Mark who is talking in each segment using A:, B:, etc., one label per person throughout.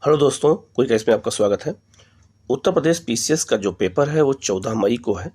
A: Hello दोस्तों, कोई case में आपका स्वागत है। उत्तर प्रदेश पीसीएस का जो पेपर है वो 14 मई को है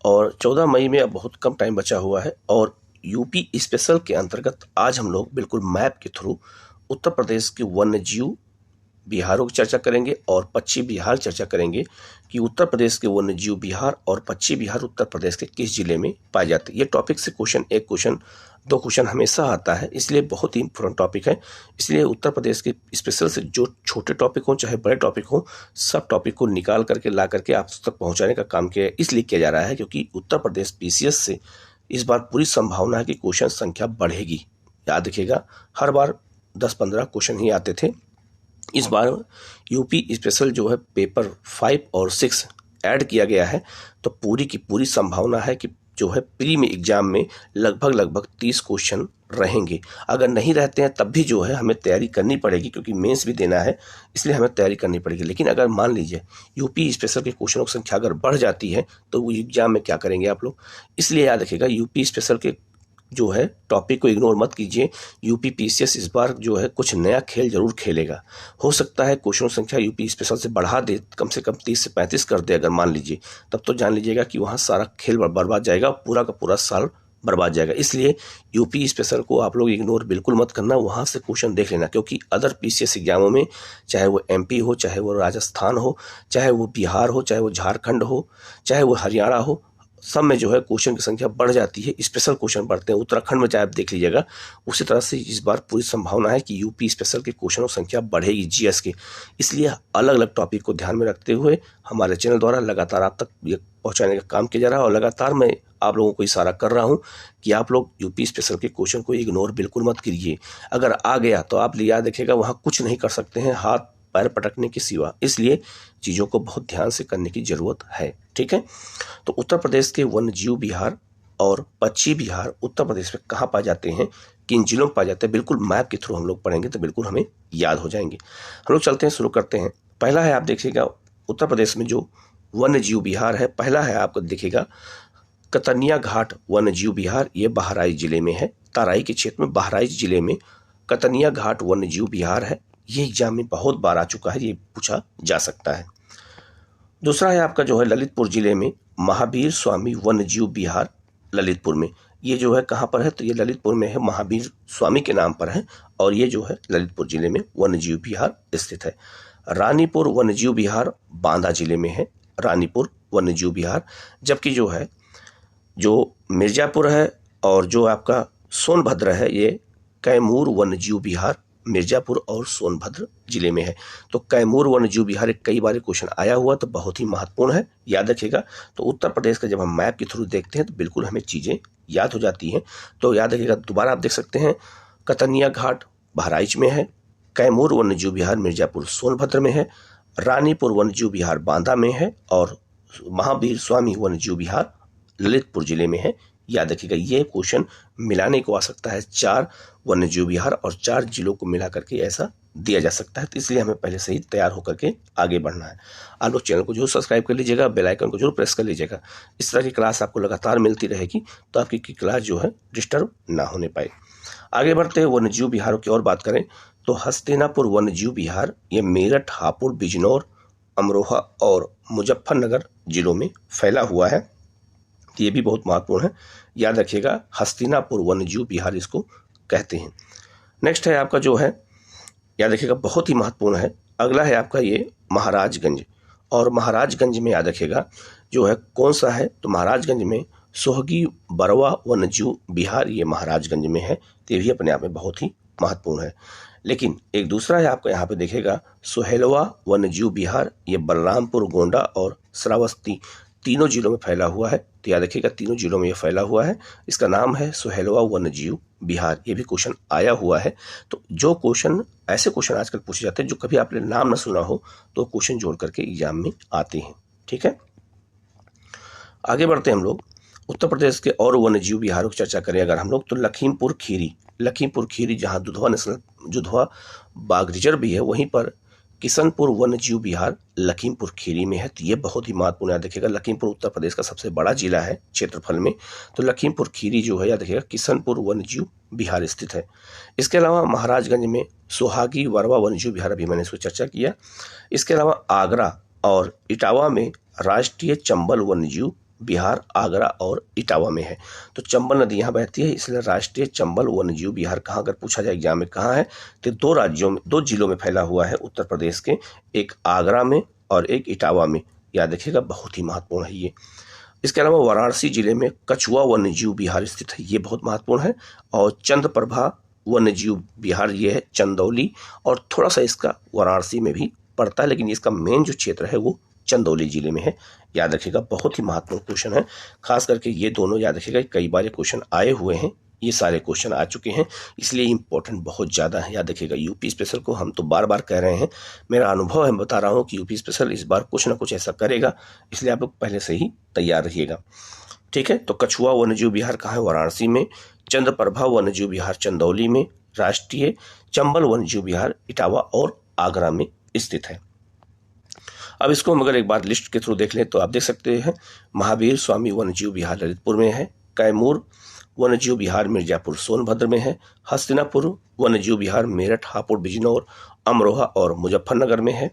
A: और 14 मई में अब बहुत कम टाइम बचा हुआ है। और यूपी स्पेशल के अंतर्गत आज हम लोग बिल्कुल मैप के थ्रू उत्तर प्रदेश के वन्य जीव बिहारों की चर्चा करेंगे और पश्चिम बिहार चर्चा करेंगे कि उत्तर प्रदेश के वन्य जीव बिहार और पश्चिम बिहार उत्तर प्रदेश के किस जिले में पाए जाते हैं। ये टॉपिक से एक क्वेश्चन दो क्वेश्चन हमेशा आता है, इसलिए बहुत ही इंपॉर्टेंट टॉपिक है। इसलिए उत्तर प्रदेश के स्पेशल से जो छोटे टॉपिक हों चाहे बड़े टॉपिक हों, सब टॉपिक को निकाल करके ला करके आप तक पहुंचाने का काम किया इसलिए किया जा रहा है क्योंकि उत्तर प्रदेश पीसीएस से इस बार पूरी संभावना है कि क्वेश्चन संख्या बढ़ेगी। याद रखिएगा, हर बार 10-15 क्वेश्चन ही आते थे। इस बार यूपी स्पेशल जो है पेपर 5 और 6 ऐड किया गया है, तो पूरी की पूरी संभावना है कि जो है प्री में एग्जाम में लगभग 30 क्वेश्चन रहेंगे। अगर नहीं रहते हैं तब भी जो है हमें तैयारी करनी पड़ेगी क्योंकि मेंस भी देना है, इसलिए हमें तैयारी करनी पड़ेगी। लेकिन अगर मान लीजिए यूपी स्पेशल के क्वेश्चनों की संख्या अगर बढ़ जाती है तो वो एग्जाम में क्या करेंगे आप लोग। इसलिए याद रखिएगा, यूपी स्पेशल के जो है टॉपिक को इग्नोर मत कीजिए। यूपी पीसीएस इस बार जो है कुछ नया खेल जरूर खेलेगा। हो सकता है क्वेश्चन संख्या यूपी स्पेशल से बढ़ा दे, कम से कम 30 से 35 कर दे अगर मान लीजिए, तब तो जान लीजिएगा कि वहाँ सारा खेल बर्बाद जाएगा, पूरा का पूरा साल बर्बाद जाएगा। इसलिए यूपी स्पेशल को आप लोग इग्नोर बिल्कुल मत करना, वहाँ से क्वेश्चन देख लेना। क्योंकि अदर पीसीएस एग्जामों में चाहे वो एमपी हो, चाहे वो राजस्थान हो, चाहे वो बिहार हो, चाहे वो झारखंड हो, चाहे वो हरियाणा हो, सब में जो है क्वेश्चन की संख्या बढ़ जाती है, स्पेशल क्वेश्चन बढ़ते हैं। उत्तराखंड में चाहे आप देख लीजिएगा, उसी तरह से इस बार पूरी संभावना है कि यूपी स्पेशल के क्वेश्चनों की संख्या बढ़ेगी जीएस के। इसलिए अलग अलग टॉपिक को ध्यान में रखते हुए हमारे चैनल द्वारा लगातार आप तक ये पहुंचाने का काम किया जा रहा है और लगातार मैं आप लोगों को इशारा कर रहा हूं कि आप लोग यूपी स्पेशल के क्वेश्चन को इग्नोर बिल्कुल मत कीजिए। अगर आ गया तो आप याद रखिएगा वहां कुछ नहीं कर सकते हैं हाथ पैर पटकने के सिवा, इसलिए चीजों को बहुत ध्यान से करने की जरूरत है। ठीक है, तो उत्तर प्रदेश के वन्य जीव बिहार और पश्चिम बिहार उत्तर प्रदेश में कहाँ पाए जाते हैं, किन जिलों में पाए जाते हैं, बिल्कुल मैप के थ्रू हम लोग पढ़ेंगे तो बिल्कुल हमें याद हो जाएंगे। हम लोग चलते हैं, शुरू करते हैं। पहला है, आप देखिएगा उत्तर प्रदेश में जो वन्य जीव बिहार है, पहला है आपको दिखेगा कतनिया घाट वन्य जीव बिहार। ये बहराइच जिले में है, तराई के क्षेत्र में बहराइच जिले में कतनिया घाट वन्य जीव बिहार है। ये एग्जाम में बहुत बार आ चुका है, ये पूछा जा सकता है। दूसरा है आपका जो है ललितपुर जिले में महावीर स्वामी वन्य जीव बिहार, ललितपुर में। ये जो है कहाँ पर है, तो ये ललितपुर में है, महावीर स्वामी के नाम पर है और ये जो है ललितपुर जिले में वन्य जीव बिहार स्थित है। रानीपुर वन्य जीव बिहार बांदा जिले में है, रानीपुर वन्य जीव बिहार। जबकि जो है जो मिर्जापुर है और जो आपका सोनभद्र है, ये कैमूर वन्य जीव बिहार मिर्जापुर और सोनभद्र जिले में है। तो कैमूर वन्य जीव बिहार कई बार क्वेश्चन आया हुआ, तो बहुत ही महत्वपूर्ण है, याद रखिएगा। तो उत्तर प्रदेश का जब हम मैप के थ्रू देखते हैं तो बिल्कुल हमें चीजें याद हो जाती हैं। तो याद रखिएगा, दोबारा आप देख सकते हैं, कतनिया घाट बहराइच में है, कैमूर वन्य जीव बिहार मिर्जापुर सोनभद्र में है, रानीपुर वन्य जीव बिहार बांदा में है और महावीर स्वामी वन्य जीव बिहार ललितपुर जिले में है। याद रखिएगा, ये क्वेश्चन मिलाने को आ सकता है, 4 वन्य जीव विहार और 4 जिलों को मिला करके ऐसा दिया जा सकता है। तो इसलिए हमें पहले से ही तैयार होकर के आगे बढ़ना है। आप लोग चैनल को जरूर सब्सक्राइब कर लीजिएगा, बेल आइकन को जरूर प्रेस कर लीजिएगा। इस तरह की क्लास आपको लगातार मिलती रहेगी, तो आपकी क्लास जो है डिस्टर्ब ना होने पाए। आगे बढ़ते हैं, वन्य जीव बिहारों की और बात करें तो हस्तिनापुर वन्य जीव बिहार, ये मेरठ, हापुड़, बिजनौर, अमरोहा और मुजफ्फरनगर जिलों में फैला हुआ है। ये भी बहुत महत्वपूर्ण है, याद रखिएगा, हस्तिनापुर वन्य जीव बिहार इसको कहते हैं। नेक्स्ट है आपका जो है, याद रखिएगा, बहुत ही महत्वपूर्ण है। अगला है आपका ये महाराजगंज, और महाराजगंज में याद रखिएगा जो है कौन सा है, तो महाराजगंज में सोहगी बरवा वन्य जीव बिहार, ये महाराजगंज में है। तो ये भी अपने आप में बहुत ही महत्वपूर्ण है। लेकिन एक दूसरा है आपका यहाँ पे देखेगा सोहेलवा वन्य जीव बिहार, ये बलरामपुर, गोंडा और श्रावस्ती तीनों जिलों में फैला हुआ है। तो याद रखिएगा, तीनों जिलों में ये फैला हुआ है। इसका नाम है सोहेलवा वन्य जीव बिहार। ये भी क्वेश्चन आया हुआ है। तो जो क्वेश्चन, ऐसे क्वेश्चन आजकल पूछे जाते हैं जो कभी आपने नाम ना सुना हो, तो क्वेश्चन जोड़ करके एग्जाम में आते हैं। ठीक है, आगे बढ़ते हैं हम लोग। उत्तर प्रदेश के और वन्य जीव बिहारों की चर्चा करें अगर हम लोग, तो लखीमपुर खीरी जहाँ दुधवा बाघ रिजर्व भी है, वहीं पर किशनपुर वन्यजीव विहार लखीमपुर खीरी में है। तो ये बहुत ही महत्वपूर्ण याद रखिएगा। लखीमपुर उत्तर प्रदेश का सबसे बड़ा जिला है क्षेत्रफल में, तो लखीमपुर खीरी जो है याद रखिएगा किशनपुर वन्यजीव विहार स्थित है। इसके अलावा महाराजगंज में सोहागी वरवा वन्यजीव विहार, अभी मैंने इसको चर्चा किया। इसके अलावा आगरा और इटावा में राष्ट्रीय चंबल वन्यजीव विहार आगरा और इटावा में है। तो चंबल नदी यहाँ बहती है, इसलिए राष्ट्रीय चंबल वन्यजीव विहार कहाँ, अगर पूछा जाए एग्जाम में कहाँ है, तो दो राज्यों में, दो जिलों में फैला हुआ है उत्तर प्रदेश के, एक आगरा में और एक इटावा में। याद रखिएगा, बहुत ही महत्वपूर्ण है ये। इसके अलावा वाराणसी जिले में कछुआ वन्यजीव विहार स्थित है, ये बहुत महत्वपूर्ण है। और चंद्रप्रभा वन्यजीव विहार ये है चंदौली, और थोड़ा सा इसका वाराणसी में भी पड़ता है, लेकिन इसका मेन जो क्षेत्र है वो चंदौली जिले में है। याद रखिएगा, बहुत ही महत्वपूर्ण क्वेश्चन है, खास करके ये दोनों याद रखिएगा। कई बार ये क्वेश्चन आए हुए हैं, ये सारे क्वेश्चन आ चुके हैं, इसलिए इंपॉर्टेंट बहुत ज़्यादा है। याद रखिएगा, यूपी स्पेशल को हम तो बार बार कह रहे हैं, मेरा अनुभव है, बता रहा हूँ कि यूपी स्पेशल इस बार कुछ ना कुछ ऐसा करेगा, इसलिए आप लोग पहले से ही तैयार रहिएगा। ठीक है, तो कछुआ वन्यजीव विहार कहाँ है, वाराणसी में। चंद्रप्रभा वन्यजीव विहार चंदौली में। राष्ट्रीय चंबल वन्यजीव विहार इटावा और आगरा में स्थित है। अब इसको हम अगर एक बार लिस्ट के थ्रू देख लें तो आप देख सकते हैं, महावीर स्वामी वन्यजीव विहार ललितपुर में है। कैमूर वन्यजीव विहार मिर्जापुर सोनभद्र में है। हस्तिनापुर वन्यजीव विहार मेरठ हापुड़ बिजनौर अमरोहा और मुजफ्फरनगर में है।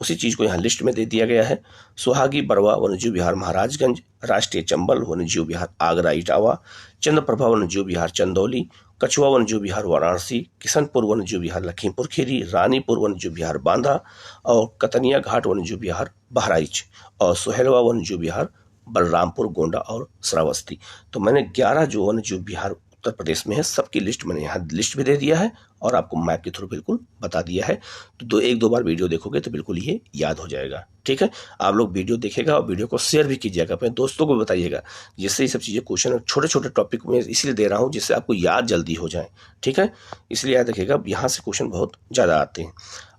A: उसी चीज़ को यहाँ लिस्ट में दे दिया गया है। सुहागी बरवा वन्यजीव विहार महाराजगंज। राष्ट्रीय चंबल वन्यजीव विहार आगरा इटावा। चंद्रप्रभा वन्यजीव विहार चंदौली। कछुआ वन्यजीव विहार वाराणसी। किशनपुर वन्यजीव विहार लखीमपुर खीरी। रानीपुर वन्यजीव विहार बांदा और कतनिया घाट वन्यजीव विहार बहराइच और सुहेलवा वन्यजीव विहार बलरामपुर गोंडा और श्रावस्ती। तो मैंने 11 जो वन्यजीव विहार उत्तर प्रदेश में है सबकी लिस्ट मैंने यहाँ लिस्ट भी दे दिया है और आपको मैप के थ्रू बिल्कुल बता दिया है। तो एक दो बार वीडियो देखोगे तो बिल्कुल ये याद हो जाएगा। ठीक है, आप लोग वीडियो देखेगा और वीडियो को शेयर भी कीजिएगा, अपने दोस्तों को बताइएगा, जिससे ये सब चीज़ें क्वेश्चन छोटे छोटे टॉपिक में इसलिए दे रहा हूँ जिससे आपको याद जल्दी हो जाए। ठीक है, इसलिए याद रखिएगा, यहाँ से क्वेश्चन बहुत ज़्यादा आते हैं।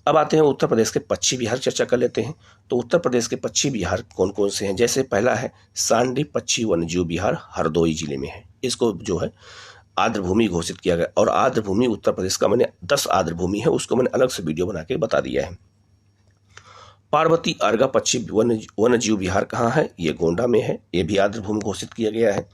A: अब आते हैं उत्तर प्रदेश के पश्चिमी बिहार, चर्चा कर लेते हैं। तो उत्तर प्रदेश के पश्चिमी बिहार कौन कौन से हैं, जैसे पहला है सांडी पश्चिमी वन्यजीव विहार हरदोई जिले में है। इसको जो है आर्द्र भूमि घोषित किया गया और आर्द्र भूमि उत्तर प्रदेश का मैंने 10 आर्द्र भूमि है, उसको मैंने अलग से वीडियो बना के बता दिया है। पार्वती अर्गा पश्चिमी वन्यजीव विहार कहाँ है, ये गोंडा में है, ये भी आर्द्र भूमि घोषित किया गया है।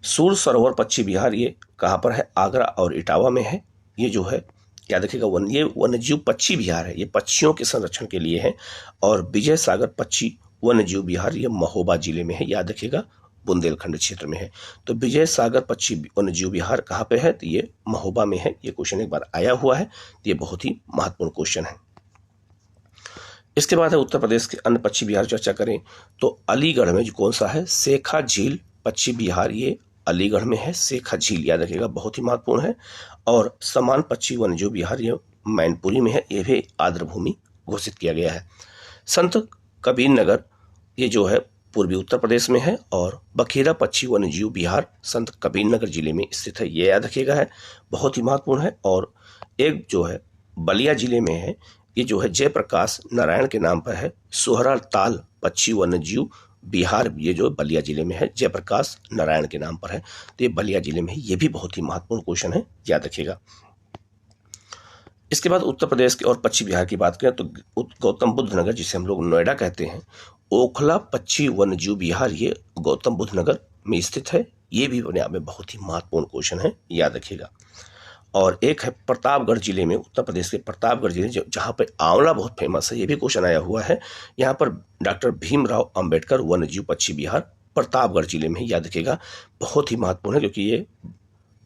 A: सूर सरोवर पश्चिमी बिहार ये कहाँ पर है, आगरा और इटावा में है। ये जो है याद रखिएगा, ये वन्यजीव पक्षी विहार है, ये पक्षियों के संरक्षण के लिए है। और विजय सागर पक्षी वन्यजीव विहार ये महोबा जिले में है, याद रखिएगा बुंदेलखंड क्षेत्र में है। तो विजय सागर पक्षी वन्यजीव विहार कहाँ पे है, तो ये महोबा में है। ये क्वेश्चन एक बार आया हुआ है, तो ये बहुत ही महत्वपूर्ण क्वेश्चन है। इसके बाद है उत्तर प्रदेश के अन्य पक्षी विहार चर्चा करें तो अलीगढ़ में जो कौन सा है, शेखा झील पक्षी विहार, ये अलीगढ़ में है। शेखा झील याद रखिएगा, बहुत ही महत्वपूर्ण है। और समान पक्षी वन्यजीव विहार ये मैनपुरी में है, ये भी आर्द्र भूमि घोषित किया गया है। संत कबीर नगर ये जो है पूर्वी उत्तर प्रदेश में है। और बखेरा पक्षी वन्यजीव विहार संत कबीर नगर जिले में स्थित है, ये याद रखिएगा है, बहुत ही महत्वपूर्ण है। और एक जो है बलिया जिले में है, ये जो है जयप्रकाश नारायण के नाम पर है, सोहरा ताल पक्षी वन्यजीव विहार, ये जो बलिया जिले में है, जयप्रकाश नारायण के नाम पर है, तो ये बलिया जिले में है। ये भी बहुत ही महत्वपूर्ण क्वेश्चन है, याद रखिएगा। इसके बाद उत्तर प्रदेश के और पश्चिमी बिहार की बात करें तो गौतम बुद्ध नगर, जिसे हम लोग नोएडा कहते हैं, ओखला पक्षी वन्यजीव विहार ये गौतम बुद्ध नगर में स्थित है। ये भी अपने आप में बहुत ही महत्वपूर्ण क्वेश्चन है, याद रखिएगा। और एक है प्रतापगढ़ जिले में, उत्तर प्रदेश के प्रतापगढ़ जिले जहाँ पे आंवला बहुत फेमस है, ये भी क्वेश्चन आया हुआ है। यहाँ पर डॉक्टर भीमराव अंबेडकर वन्यजीव पक्षी विहार प्रतापगढ़ जिले में, याद रखिएगा, बहुत ही महत्वपूर्ण है क्योंकि ये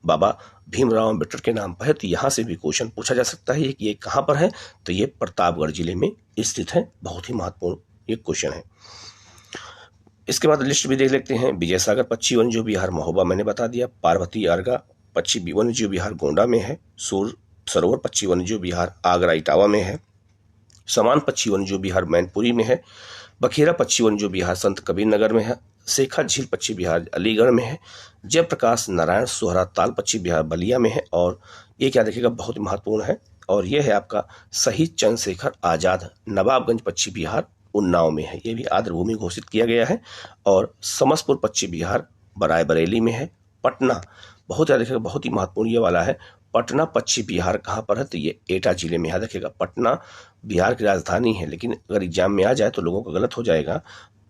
A: बाबा भीमराव अंबेडकर के नाम पर है। तो यहाँ से भी क्वेश्चन पूछा जा सकता है कि ये कहाँ पर है, तो ये प्रतापगढ़ जिले में स्थित है, बहुत ही महत्वपूर्ण ये क्वेश्चन है। इसके बाद लिस्ट भी देख लेते हैं। विजय सागर पक्षी वन्यजीव विहार महोबा मैंने बता दिया। पार्वती अर्गा पक्षी वन्यजीव विहार गोंडा में है। सूर सरोवर पक्षी वन्यजीव विहार आगरा इटावा में है। समान पक्षी वन्यजीव विहार मैनपुरी में है। बखेरा पक्षी वन्यजीव विहार संत कबीर नगर में है। शेखा झील पक्षी विहार अलीगढ़ में है। जयप्रकाश नारायण सोहरा ताल पक्षी विहार बलिया में है। और ये क्या देखिएगा, बहुत महत्वपूर्ण है, और ये है आपका शहीद चंद्रशेखर आजाद नवाबगंज पक्षी विहार उन्नाव में है, ये भी आर्द्र भूमि घोषित किया गया है। और समसपुर पक्षी विहार बरायबरेली में है। पटना बहुत याद रखिएगा, बहुत ही महत्वपूर्ण ये वाला है, पटना पश्चिम बिहार कहाँ पर है, तो ये एटा जिले में। याद रखिएगा, पटना बिहार की राजधानी है, लेकिन अगर एग्जाम में आ जाए तो लोगों को गलत हो जाएगा।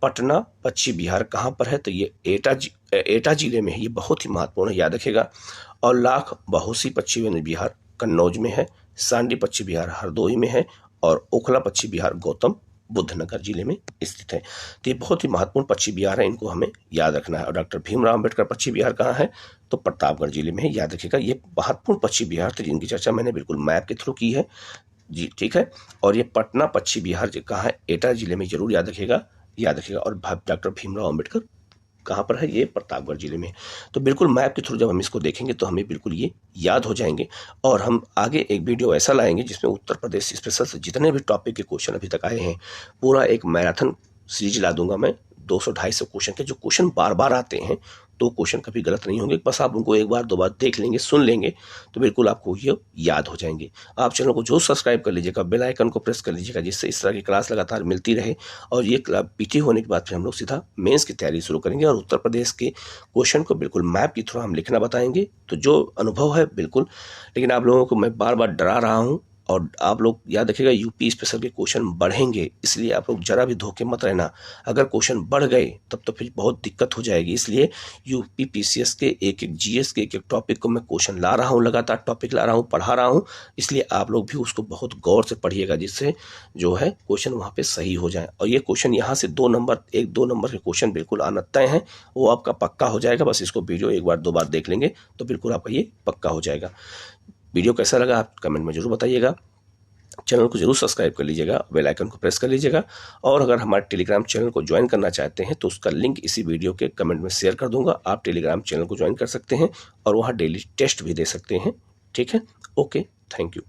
A: पटना पश्चिम बिहार कहाँ पर है, तो ये एटा जिले में है। ये बहुत ही महत्वपूर्ण है, याद रखिएगा। और लाख बहोसी पश्चिमी बिहार कन्नौज में है, सांडी पश्चिम बिहार हरदोई में है, और ओखला पश्चिम बिहार गौतम बुद्ध नगर जिले में स्थित है। तो ये बहुत ही महत्वपूर्ण पश्चिम बिहार है, इनको हमें याद रखना है। और डॉक्टर भीमराव अंबेडकर पश्चिम बिहार कहाँ है, तो प्रतापगढ़ जिले में है। याद रखिएगा, ये महत्वपूर्ण पश्चिम बिहार थे जिनकी चर्चा मैंने बिल्कुल मैप के थ्रू की है जी, ठीक है। और ये पटना पश्चिम बिहार कहाँ है, एटा जिले में, जरूर याद रखिएगा, याद रखिएगा। और डॉक्टर भीमराव अंबेडकर कहाँ पर है, ये प्रतापगढ़ जिले में। तो बिल्कुल मैप के थ्रू जब हम इसको देखेंगे तो हमें बिल्कुल ये याद हो जाएंगे। और हम आगे एक वीडियो ऐसा लाएंगे जिसमें उत्तर प्रदेश स्पेशल से जितने भी टॉपिक के क्वेश्चन अभी तक आए हैं, पूरा एक मैराथन सीरीज ला दूंगा मैं, 200-250 क्वेश्चन के, जो क्वेश्चन बार बार आते हैं, तो क्वेश्चन कभी गलत नहीं होंगे। बस आप उनको एक बार दो बार देख लेंगे, सुन लेंगे, तो बिल्कुल आपको ये याद हो जाएंगे। आप चैनल को जो सब्सक्राइब कर लीजिएगा, बेल आइकन को प्रेस कर लीजिएगा, जिससे इस तरह की क्लास लगातार मिलती रहे। और ये पीटी होने के बाद फिर हम लोग सीधा मेंस की तैयारी शुरू करेंगे, और उत्तर प्रदेश के क्वेश्चन को बिल्कुल मैप के थ्रू हम लिखना बताएंगे। तो जो अनुभव है बिल्कुल, लेकिन आप लोगों को मैं बार बार डरा रहा हूँ, और आप लोग याद रखिएगा, यूपी स्पेशल के क्वेश्चन बढ़ेंगे, इसलिए आप लोग जरा भी धोखे मत रहना। अगर क्वेश्चन बढ़ गए तब तो फिर बहुत दिक्कत हो जाएगी। इसलिए यूपी पीसीएस के एक एक जीएस के एक एक टॉपिक को मैं क्वेश्चन ला रहा हूँ, लगातार टॉपिक ला रहा हूँ, पढ़ा रहा हूँ। इसलिए आप लोग भी उसको बहुत गौर से पढ़िएगा, जिससे जो है क्वेश्चन वहाँ पे सही हो जाए। और ये क्वेश्चन यहाँ से 2 नंबर के क्वेश्चन बिल्कुल आना तय है, वो आपका पक्का हो जाएगा। बस इसको वीडियो एक बार 2 बार देख लेंगे तो बिल्कुल आपका ये पक्का हो जाएगा। वीडियो कैसा लगा आप कमेंट में जरूर बताइएगा। चैनल को जरूर सब्सक्राइब कर लीजिएगा, बेल आइकन को प्रेस कर लीजिएगा। और अगर हमारे टेलीग्राम चैनल को ज्वाइन करना चाहते हैं तो उसका लिंक इसी वीडियो के कमेंट में शेयर कर दूंगा। आप टेलीग्राम चैनल को ज्वाइन कर सकते हैं और वहाँ डेली टेस्ट भी दे सकते हैं, ठीक है। Okay, thank you.